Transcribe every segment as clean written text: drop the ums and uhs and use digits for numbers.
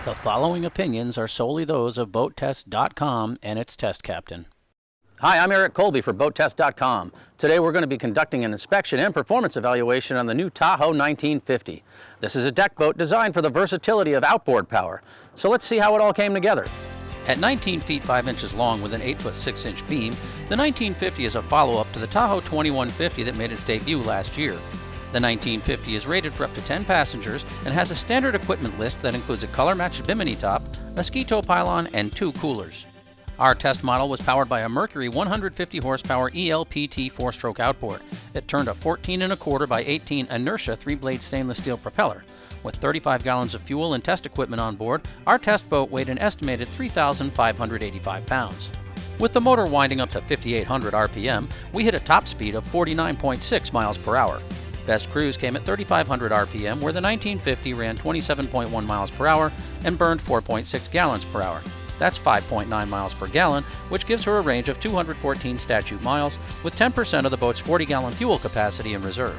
The following opinions are solely those of BoatTest.com and its test captain. Hi, I'm Colby for BoatTest.com. Today we're going to be conducting an inspection and performance evaluation on the new Tahoe 1950. This is a deck boat designed for the versatility of outboard power. So let's see how it all came together. At 19 feet 5 inches long with an 8 foot 6 inch beam, the 1950 is a follow-up to the Tahoe 2150 that made its debut last year. The 1950 is rated for up to 10 passengers and has a standard equipment list that includes a color-matched bimini top, a ski tow pylon, and 2 coolers. Our test model was powered by a Mercury 150 horsepower ELPT 4-stroke outboard. It turned a 14 1/4 by 18 inertia 3-blade stainless steel propeller. With 35 gallons of fuel and test equipment on board, our test boat weighed an estimated 3,585 pounds. With the motor winding up to 5,800 RPM, we hit a top speed of 49.6 miles per hour. Best cruise came at 3,500 RPM, where the 1950 ran 27.1 miles per hour and burned 4.6 gallons per hour. That's 5.9 miles per gallon, which gives her a range of 214 statute miles, with 10% of the boat's 40-gallon fuel capacity in reserve.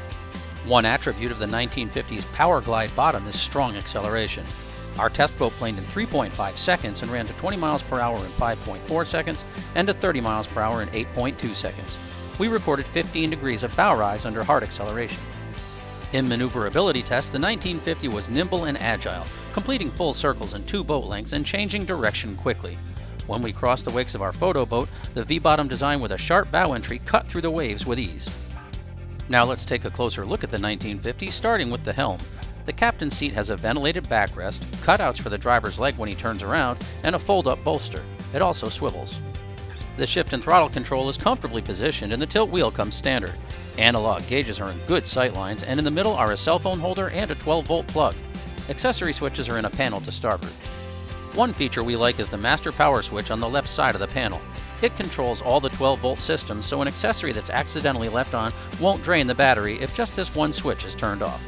One attribute of the 1950's Power Glide bottom is strong acceleration. Our test boat planed in 3.5 seconds and ran to 20 miles per hour in 5.4 seconds and to 30 miles per hour in 8.2 seconds. We recorded 15 degrees of bow rise under hard acceleration. In maneuverability tests, the 1950 was nimble and agile, completing full circles in 2 boat lengths and changing direction quickly. When we crossed the wakes of our photo boat, the V-bottom design with a sharp bow entry cut through the waves with ease. Now let's take a closer look at the 1950, starting with the helm. The captain's seat has a ventilated backrest, cutouts for the driver's leg when he turns around, and a fold-up bolster. It also swivels. The shift and throttle control is comfortably positioned and the tilt wheel comes standard. Analog gauges are in good sight lines, and in the middle are a cell phone holder and a 12-volt plug. Accessory switches are in a panel to starboard. One feature we like is the master power switch on the left side of the panel. It controls all the 12-volt systems, so an accessory that's accidentally left on won't drain the battery if just this one switch is turned off.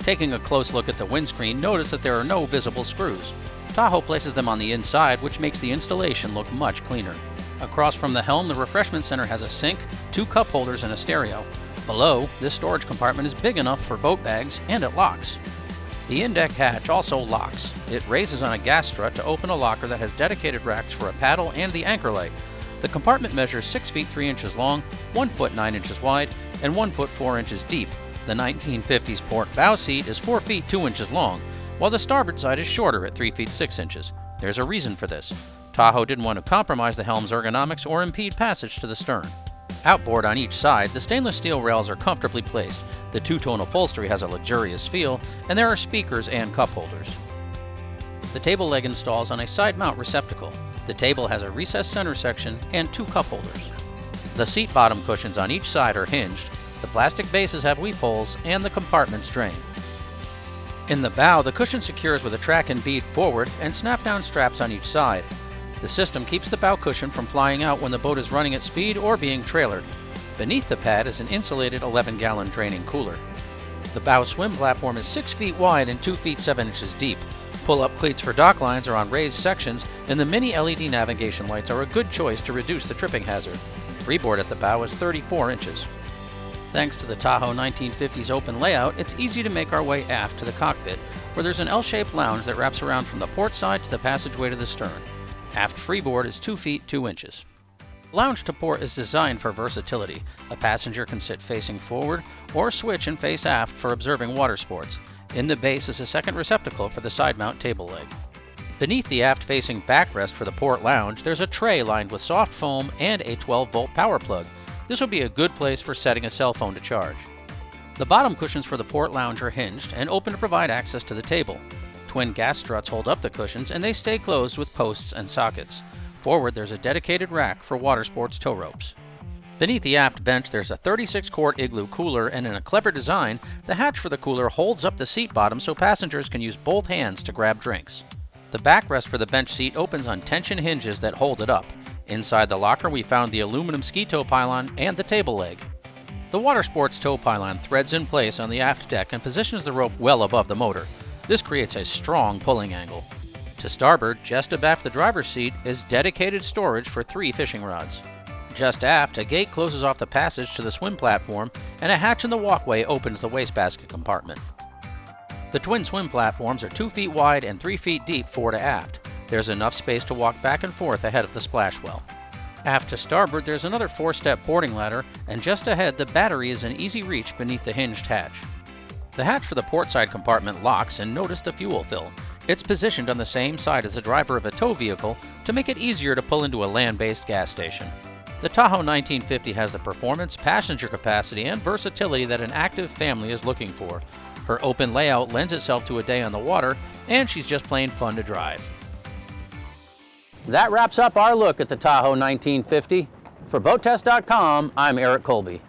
Taking a close look at the windscreen, notice that there are no visible screws. Tahoe places them on the inside, which makes the installation look much cleaner. Across from the helm, the refreshment center has a sink, 2 cup holders, and a stereo. Below, this storage compartment is big enough for boat bags, and it locks. The in-deck hatch also locks. It raises on a gas strut to open a locker that has dedicated racks for a paddle and the anchor light. The compartment measures 6 feet 3 inches long, 1 foot 9 inches wide, and 1 foot 4 inches deep. The 1950's port bow seat is 4 feet 2 inches long, while the starboard side is shorter at 3 feet 6 inches. There's a reason for this. Tahoe didn't want to compromise the helm's ergonomics or impede passage to the stern. Outboard on each side, the stainless steel rails are comfortably placed. The two-tone upholstery has a luxurious feel, and there are speakers and cup holders. The table leg installs on a side mount receptacle. The table has a recessed center section and 2 cup holders. The seat bottom cushions on each side are hinged, the plastic bases have weep holes, and the compartments drain. In the bow, the cushion secures with a track and bead forward and snap-down straps on each side. The system keeps the bow cushion from flying out when the boat is running at speed or being trailered. Beneath the pad is an insulated 11-gallon draining cooler. The bow swim platform is 6 feet wide and 2 feet 7 inches deep. Pull-up cleats for dock lines are on raised sections, and the mini LED navigation lights are a good choice to reduce the tripping hazard. Freeboard at the bow is 34 inches. Thanks to the Tahoe 1950's open layout, it's easy to make our way aft to the cockpit, where there's an L-shaped lounge that wraps around from the port side to the passageway to the stern. Aft Freeboard is 2 feet 2 inches. Lounge to port is designed for versatility. A passenger can sit facing forward or switch and face aft for observing water sports. In the base is a second receptacle for the side mount table leg. Beneath the aft-facing backrest for the port lounge, there's a tray lined with soft foam and a 12-volt power plug. This would be a good place for setting a cell phone to charge. The bottom cushions for the port lounge are hinged and open to provide access to the table. Twin gas struts hold up the cushions, and they stay closed with posts and sockets. Forward, there's a dedicated rack for water sports tow ropes. Beneath the aft bench, there's a 36-quart Igloo cooler, and in a clever design, the hatch for the cooler holds up the seat bottom so passengers can use both hands to grab drinks. The backrest for the bench seat opens on tension hinges that hold it up. Inside the locker, we found the aluminum ski tow pylon and the table leg. The water sports tow pylon threads in place on the aft deck and positions the rope well above the motor. This creates a strong pulling angle. To starboard, just abaft the driver's seat, is dedicated storage for 3 fishing rods. Just aft, a gate closes off the passage to the swim platform, and a hatch in the walkway opens the wastebasket compartment. The twin swim platforms are 2 feet wide and 3 feet deep fore to aft. There's enough space to walk back and forth ahead of the splash well. Aft to starboard, there's another 4-step boarding ladder, and just ahead, the battery is in easy reach beneath the hinged hatch. The hatch for the portside compartment locks, and notice the fuel fill. It's positioned on the same side as the driver of a tow vehicle to make it easier to pull into a land-based gas station. The Tahoe 1950 has the performance, passenger capacity, and versatility that an active family is looking for. Her open layout lends itself to a day on the water, and she's just plain fun to drive. That wraps up our look at the Tahoe 1950. For BoatTest.com, I'm Eric Colby.